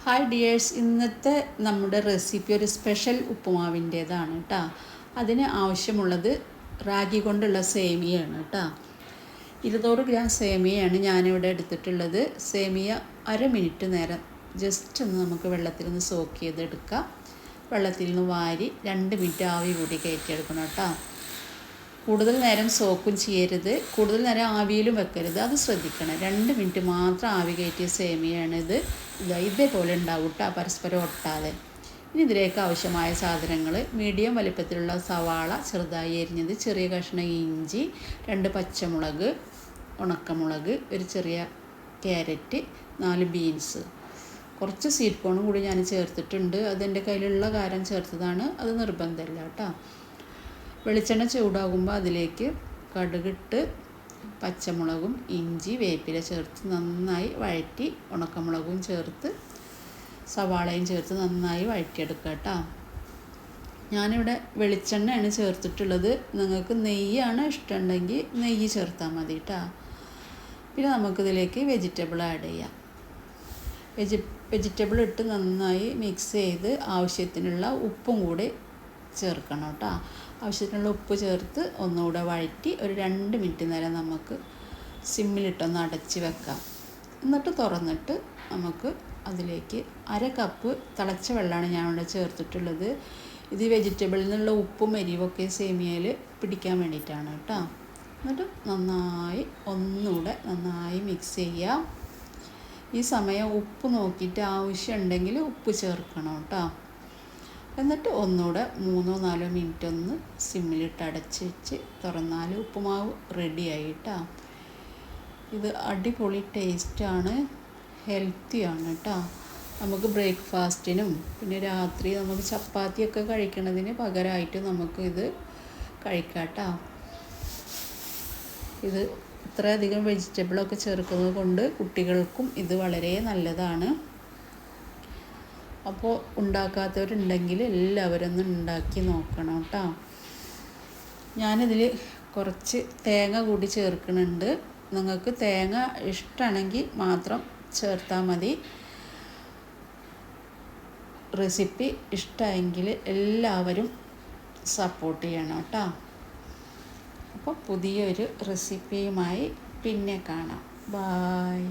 Hi dears, ഇന്നത്തെ നമ്മുടെ recipe ഒരു സ്പെഷ്യൽ ഉപ്പുമാവിൻ്റേതാണ് കേട്ടോ. അതിന് ആവശ്യമുള്ളത് റാഗി കൊണ്ടുള്ള സേമിയയാണ് കേട്ടോ. 200 ഗ്രാം സേമിയയാണ് ഞാനിവിടെ എടുത്തിട്ടുള്ളത്. സേമിയ അര മിനിറ്റ് നേരം ജസ്റ്റ് ഒന്ന് നമുക്ക് വെള്ളത്തിൽ നിന്ന് സോക്ക് ചെയ്തെടുക്കാം. വെള്ളത്തിൽ നിന്ന് വാരി 2 മിനിറ്റ് ആവി കൂടി കയറ്റിയെടുക്കണം കേട്ടോ. കൂടുതൽ നേരം സോക്കും ചെയ്യരുത്, കൂടുതൽ നേരം ആവിയിലും വെക്കരുത്, അത് ശ്രദ്ധിക്കണം. 2 മിനിറ്റ് മാത്രം ആവി കയറ്റിയ സേമിയയാണിത്. ഇതേപോലെ ഉണ്ടാവും കേട്ടോ, പരസ്പരം ഒട്ടാതെ. ഇനി ഇതിലേക്ക് ആവശ്യമായ സാധനങ്ങൾ: മീഡിയം വലിപ്പത്തിലുള്ള സവാള ചെറുതായി എരിഞ്ഞത്, ചെറിയ കഷ്ണം ഇഞ്ചി, 2 പച്ചമുളക്, ഉണക്കമുളക്, ഒരു ചെറിയ ക്യാരറ്റ്, 4 ബീൻസ്, കുറച്ച് സ്വീറ്റ് കോണും കൂടി ഞാൻ ചേർത്തിട്ടുണ്ട്. അതെൻ്റെ കയ്യിലുള്ള കാരം ചേർത്തതാണ്, അത് നിർബന്ധമില്ല കേട്ടോ. വെളിച്ചെണ്ണ ചൂടാകുമ്പോൾ അതിലേക്ക് കടുകിട്ട് പച്ചമുളകും ഇഞ്ചി വേപ്പില ചേർത്ത് നന്നായി വഴറ്റി, ഉണക്കമുളകും ചേർത്ത് സവാളയും ചേർത്ത് നന്നായി വഴറ്റിയെടുക്കുക കേട്ടോ. ഞാനിവിടെ വെളിച്ചെണ്ണയാണ് ചേർത്തിട്ടുള്ളത്. നിങ്ങൾക്ക് നെയ്യാണ് ഇഷ്ടമുണ്ടെങ്കിൽ നെയ്യ് ചേർത്താൽ മതി കേട്ടോ. പിന്നെ നമുക്കിതിലേക്ക് വെജിറ്റബിൾ ആഡ് ചെയ്യാം. വെജിറ്റബിൾ ഇട്ട് നന്നായി മിക്സ് ചെയ്ത് ആവശ്യത്തിനുള്ള ഉപ്പും കൂടി ചേർക്കണം കേട്ടോ. ആവശ്യത്തിനുള്ള ഉപ്പ് ചേർത്ത് ഒന്നുകൂടെ വഴറ്റി ഒരു 2 മിനിറ്റ് നേരം നമുക്ക് സിമ്മിലിട്ടൊന്ന് അടച്ച് വെക്കാം. എന്നിട്ട് തുറന്നിട്ട് നമുക്ക് അതിലേക്ക് 1/2 കപ്പ് തിളച്ച വെള്ളമാണ് ഞാൻ ഇവിടെ ചേർത്തിട്ടുള്ളത്. ഇത് വെജിറ്റബിളിൽ നിന്നുള്ള ഉപ്പും എരിവൊക്കെ സേമിയയിൽ പിടിക്കാൻ വേണ്ടിയിട്ടാണ് കേട്ടോ. എന്നിട്ട് ഒന്നുകൂടെ നന്നായി മിക്സ് ചെയ്യാം. ഈ സമയം ഉപ്പ് നോക്കിയിട്ട് ആവശ്യമുണ്ടെങ്കിൽ ഉപ്പ് ചേർക്കണം കേട്ടോ. എന്നിട്ട് ഒന്നുകൂടെ 3-4 മിനിറ്റ് ഒന്ന് സിമ്മിലിട്ട് അടച്ച് വെച്ച് തുറന്നാൽ ഉപ്പുമാവ് റെഡിയായി കേട്ടോ. ഇത് അടിപൊളി ടേസ്റ്റാണ്, ഹെൽത്തിയാണ് കേട്ടോ. നമുക്ക് ബ്രേക്ക്ഫാസ്റ്റിനും പിന്നെ രാത്രി നമുക്ക് ചപ്പാത്തിയൊക്കെ കഴിക്കുന്നതിന് പകരമായിട്ട് നമുക്ക് ഇത് കഴിക്കാം കേട്ടോ. ഇത് ഇത്രയധികം വെജിറ്റബിളൊക്കെ ചേർക്കുന്നത് കൊണ്ട് കുട്ടികൾക്കും ഇത് വളരെ നല്ലതാണ്. അപ്പോൾ ഉണ്ടാക്കാത്തവരുണ്ടെങ്കിൽ എല്ലാവരും ഒന്ന് ഉണ്ടാക്കി നോക്കണം കേട്ടോ. ഞാനിതിൽ കുറച്ച് തേങ്ങ കൂടി ചേർക്കുന്നുണ്ട്. നിങ്ങൾക്ക് തേങ്ങ ഇഷ്ടമാണെങ്കിൽ മാത്രം ചേർത്താൽ മതി. റെസിപ്പി ഇഷ്ടമായെങ്കിൽ എല്ലാവരും സപ്പോർട്ട് ചെയ്യണം കേട്ടോ. അപ്പോൾ പുതിയൊരു റെസിപ്പിയുമായി പിന്നെ കാണാം. ബായ്.